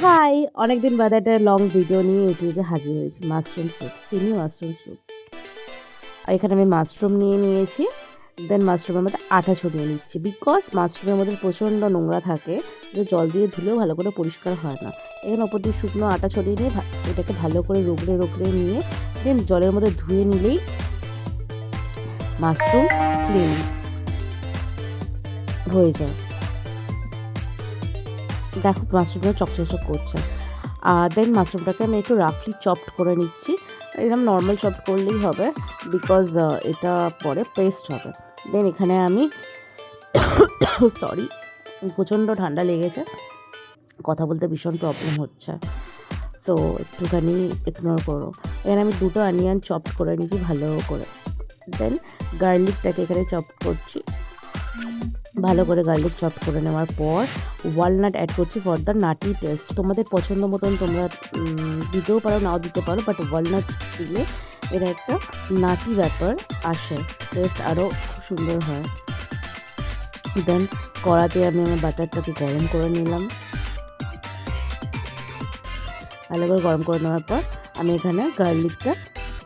High, অনেকদিন বাদে একটা লং ভিডিও নিয়ে ইউটিউবে হাজির হয়েছি। Mushroom soup, creamy mushroom soup. আর এখানে আমি মাশরুম নিয়ে নিয়েছি, দেন মাশরুমের মধ্যে আটা ছড়িয়ে নিচ্ছি, বিকজ মাশরুমের মধ্যে প্রচণ্ড নোংরা থাকে, যে জল দিয়ে ধুলেও ভালো করে পরিষ্কার হয় না। এখানে ওপর দিয়ে শুকনো আটা ছড়িয়ে নিয়ে এটাকে ভালো করে রগড়ে রগড়ে নিয়ে দেন জলের মধ্যে ধুয়ে নিলেই মাশরুম ক্লিন হয়ে যায়। দেখো মাশরুমটা চকচক করছে। দেন মাশরুমটাকে আমি একটু রাফলি চপড করে নিচ্ছি। এরকম নর্মাল চপড করলেই হবে, বিকজ এটা পরে পেস্ট হবে। দেন এখানে আমি সরি, প্রচণ্ড ঠান্ডা লেগেছে, কথা বলতে ভীষণ প্রবলেম হচ্ছে, সো একটুখানি ইগনোর করো। এখানে আমি 2টো অনিয়ন চপড করে নিয়েছি ভালো করে। দেন গার্লিকটাকে এখানে চপড করছি ভালো করে। গার্লিক চপ করে নেওয়ার পর ওয়ালনাট অ্যাড করছি ফর দ্য নাটি টেস্ট। তোমাদের পছন্দ মতন তোমরা দিতেও পারো, নাও দিতে পারো, বাট ওয়ালনাট দিলে এর একটা নাটি ব্যাপার আসে, টেস্ট আরও খুব সুন্দর হয়। দেন কড়াতে আমি আমার বাটারটাকে গরম করে নিলাম। ভালো করে গরম করে নেওয়ার পর আমি এখানে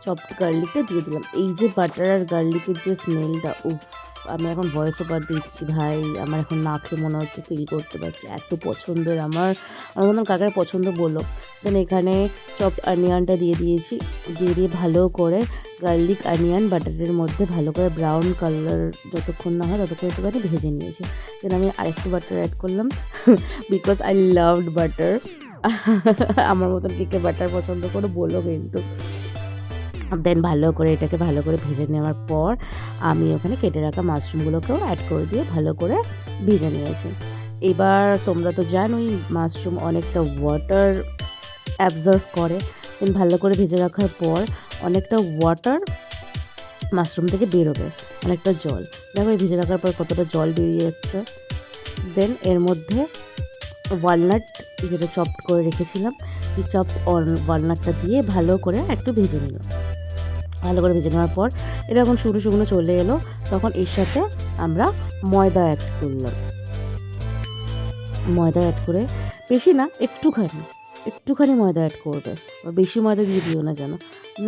চপড গার্লিকটা দিয়ে দিলাম। এই যে বাটার আর গার্লিকের যে স্মেলটা, উফ, আমি এখন ভয়েস ওভার দিচ্ছি ভাই, আমার এখন না খেয়ে মনে হচ্ছে, ফিল করতে পারছি এত পছন্দের আমার মতন কাকার পছন্দ বলো। দেন এখানে চপড অনিয়নটা দিয়ে দিয়েছি, দিয়ে ভালো করে গার্লিক অনিয়ন বাটারের মধ্যে ভালো করে ব্রাউন কালার যতক্ষণ না হয় ততক্ষণ একটুখানি ভেজে নিয়েছি। দেন আমি আরেকটু বাটার অ্যাড করলাম, বিকজ আই লাভড বাটার। আমার মতন কে বাটার পছন্দ করে বলো কিন্তু। দেন ভালো করে এটাকে ভালো করে ভেজে নেওয়ার পর আমি ওখানে কেটে রাখা মাশরুমগুলোকেও অ্যাড করে দিয়ে ভালো করে ভেজে নিয়েছি। এবার তোমরা তো জানোই মাশরুম অনেকটা ওয়াটার অ্যাবজর্ভ করে। দেন ভালো করে ভেজে রাখার পর অনেকটা ওয়াটার মাশরুম থেকে বেরোবে, অনেকটা জল। দেখো এই ভেজে রাখার পর কতটা জল বেরিয়ে যাচ্ছে। দেন এর মধ্যে ওয়ালনাট যেটা চপড করে রেখেছিলাম, এই চপড ওয়ালনাটটা দিয়ে ভালো করে একটু ভেজে নিলাম। ভালো করে ভেজে নেওয়ার পর এটা যখন শুকনো শুকনো চলে এলো, তখন এর সাথে আমরা ময়দা অ্যাড করলাম। ময়দা অ্যাড করে, বেশি না, একটুখানি ময়দা অ্যাড করবে, বেশি ময়দা দিয়ে দিও না যেন।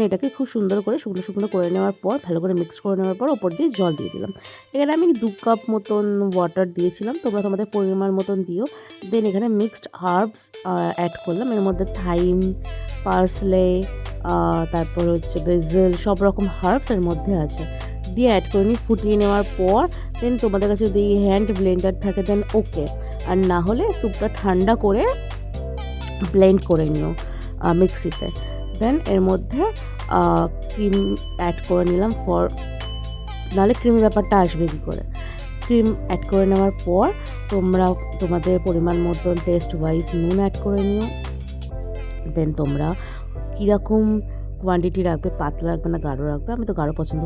এটাকে খুব সুন্দর করে শুকনো শুকনো করে নেওয়ার পর ভালো করে মিক্স করে নেওয়ার পর ওপর দিয়ে জল দিয়ে দিলাম। এখানে আমি 2 কাপ মতন ওয়াটার দিয়েছিলাম, তোমরা তোমাদের পরিমাণ মতন দিও। দেন এখানে মিক্সড হার্বস অ্যাড করলাম, এর মধ্যে থাইম, পার্সলে, তারপর হচ্ছে বেসেল, সব রকম হার্বস এর মধ্যে আছে, দিয়ে অ্যাড করে নিই। ফুটিয়ে নেওয়ার পর দেন তোমাদের কাছে যদি হ্যান্ড ব্লেন্ডার থাকে দেন ওকে, আর না হলে স্যুপটা ঠান্ডা করে ব্লেন্ড করে নিও মিক্সিতে। দেন এর মধ্যে ক্রিম অ্যাড করে নিলাম, নাহলে ক্রিমি ব্যাপারটা আসবে কী করে। ক্রিম অ্যাড করে নেওয়ার পর তোমরা তোমাদের পরিমাণ মতন টেস্ট ওয়াইজ নুন অ্যাড করে নিও। দেন তোমরা কীরকম কোয়ান্টিটি রাখবে, পাতলা রাখবে না গাঢ় রাখবে, আমি তো গাঢ় পছন্দ